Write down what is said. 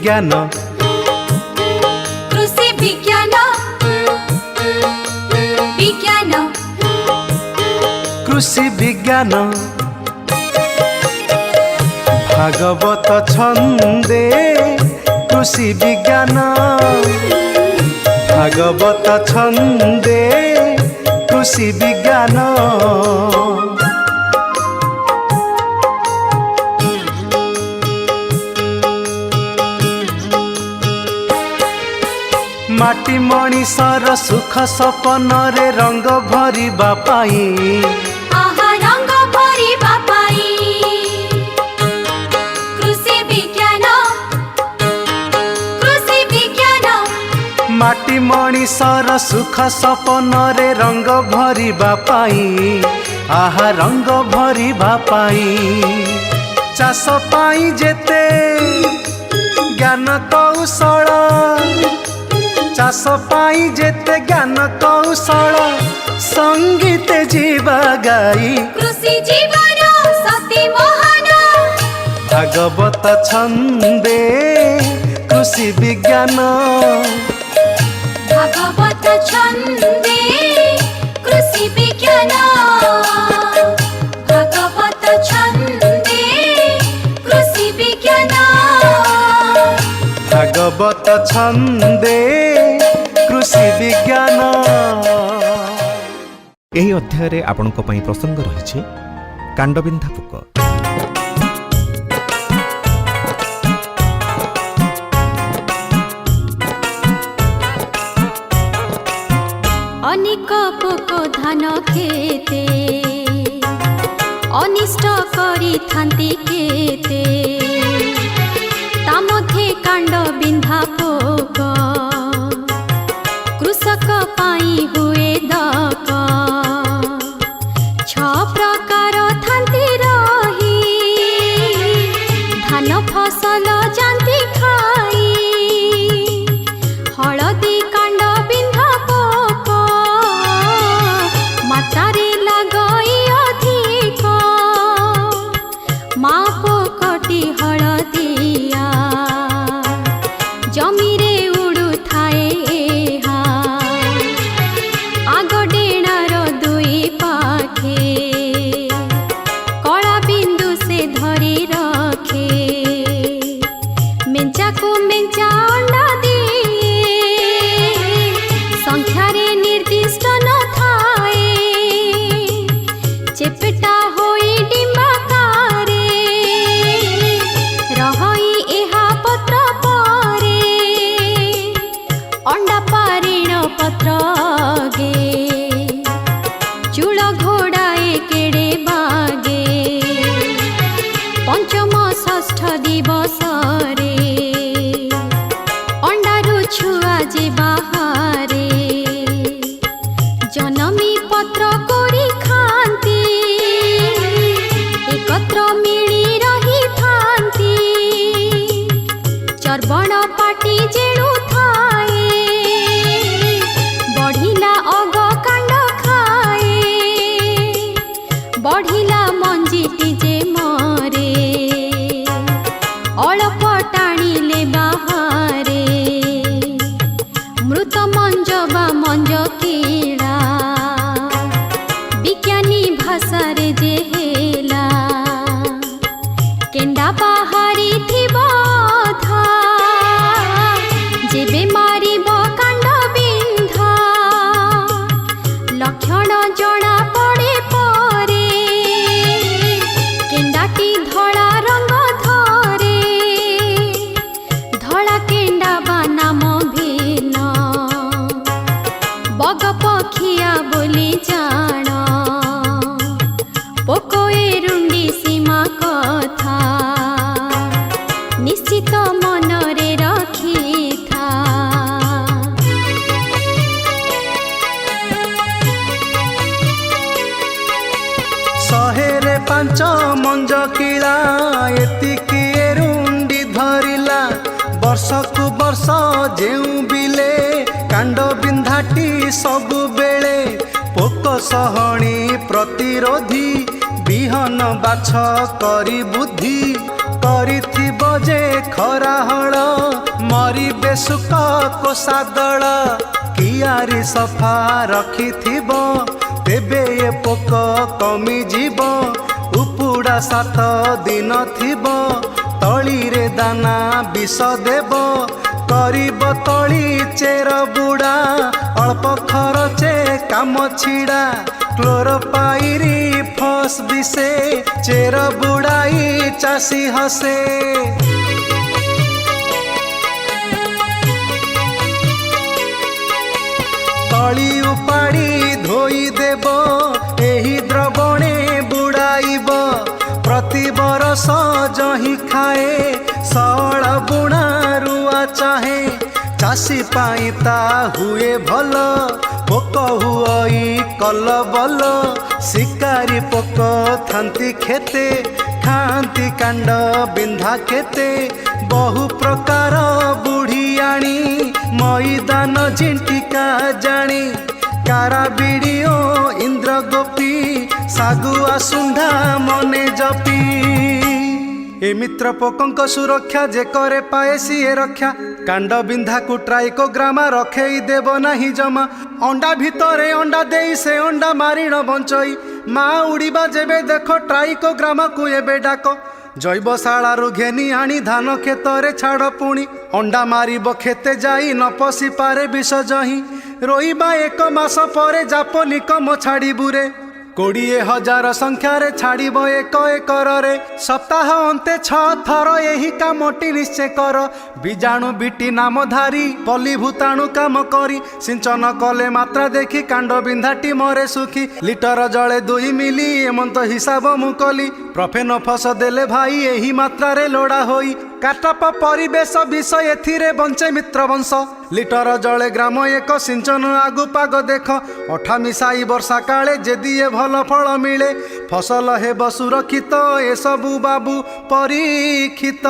विज्ञान कृषि विज्ञान विज्ञान कृषि विज्ञान भागवत छंदे कृषि विज्ञान भागवत छंदे कृषि विज्ञान माटी मणिषर सुख सपन रे रंग भरिबा पाई आहा रंग भरिबा पाई कृषि विज्ञान माटी मणिषर सुख सपन रे रंग भरिबा पाई आहा रंग भरिबा पाई चाष पाई जेते ज्ञान कौशल चाष पाई जेते ज्ञान कौशल संगीत जीवा गाई कृषि जीवन सती महान भागवत छंदे कृषि विज्ञान भागवत छंदे कृषि विज्ञान भागवत छंदे कृषि विज्ञान भागवत छंदे कृषि विज्ञान। ଏହି ଅଧ୍ୟାୟରେ ଆପଣଙ୍କ ପାଇଁ ପ୍ରସଙ୍ଗ ରହିଛି କାଣ୍ଡବିନ୍ଧା ପୋକ। अनेक पोक धान खेते अनिष्ट करी थांती केते ता मध्ये कांडबिंधा पोक कृषक पाई हुए दक छ प्रकार थांती रही धान फसल जांती खाई हलदी कांडबिंधा पोक मातारे लगई अधिक मा पोकटी हलदिया जमीरे उड़ू थाए आग डेणार दुई पाखे कला बिंदु से धरी रखे मेंचा को मेंचा अंडा दिए संख्यारे निर्दिष्ट न थाए चेपेटा होई डिम्बाकारे रही एहा पत्र परे अंडा पारिण पत्र गे चूल घोड़ाए केड़े बागे पंचम षष्ठ दिवस रे अंडारू छुआ जे बाहारे जनमी पत्र कोरी खांती एकत्र मिली रही थांती चर्बण पाटी जेणु थाए बढ़िला अग कांड खाए बढ़िला मंजीटी जे मरे अल्प टाणिले बाहारे मृत मंज बा मंज कीड़ा विज्ञानी भाषा रे जे हेला केंडा बाहारी थिबो था जेबे मारिब कांडबिंधा लक्षण जना पड़े परे केंडाटी धड़ा रंग धरे धड़ा केंडा बा नाम भिन्न बग पखिया बोली जान पोकोए रुंडी सीमा कथा निश्चित मनरे रखी था शहेरे पांच मंज किला एतिकी रुंडी धरिला वर्षकु वर्ष जेउ बिले कांड बिंधाटी सबु बेले पोक सहणी प्रतिरोधी बिहन बाछ करी बुद्धि करिथिब जे खरा हल मरिबे सुख कोसा दल कियारी सफा रखिथिब तेबे ए पोक कमी जीव उपुड़ा 7 दिन थिब तली रे दाना विष देव करिब तली चेर बुड़ा अल्प खरचे काम छिड़ा क्लोरोपाइरी फस विषे चेर बुड़ाई चासी हसे तली उपाड़ी धोई देव एही द्रवणे बुड़ाइब प्रति बरस जही खाए सळ बुणा रुआ चाहे चाषी पाई ता हुए भल पोक हुई कल बल शिकारी पोक थांती खेते खांती कांड बिंधा खेते बहु प्रकार बुढ़ियाणी मैदान झिंटिका जानी कारा बिड़ियो इंद्र गोपी सागुआ सुंढा मने जपी ए मित्र पोकंक सुरक्षा जे करे पाए सीए रक्षा कांड बिंधा कुट्राइको ग्रामा रखेई देव नाही जमा अंडा भितरे अंडा देई से अंडा मारिण बंचई मा उड़ीबा जेबे देखो ट्राइको ग्रामा को एबे डाको जैवशालारू घेनी आनी धान खेतरे छाड़ पुणी अंडा मारिब खेते जाई न पशि पारे विष जही रोइबा 1 मास परे जापनिक मो छाड़ीबुरे 20,000 संख्यारे छाड़ब 1 एकरे सप्ताह अंते 6 थर यही कामटी निश्चय कर बीजाणु बीटी नामधारी पली भूताणु काम करी सिंचन कले मात्रा देखी कांड बिंधाटी मरे सुखी लिटर जले 2 मिली एमंत हिसाब मु कली प्रफेनोफस देले भाई यही मात्रा लोड़ा होई काटप परिवेश विष एथिरे बंचे मित्र वंश लिटर जले ग्राम 1 सिंचन आगु पाग देख 8 मिसाई वर्षा काले जेदी ए भल फल मिले फसल हेब सुरक्षित ए सबु बाबू परीक्षित।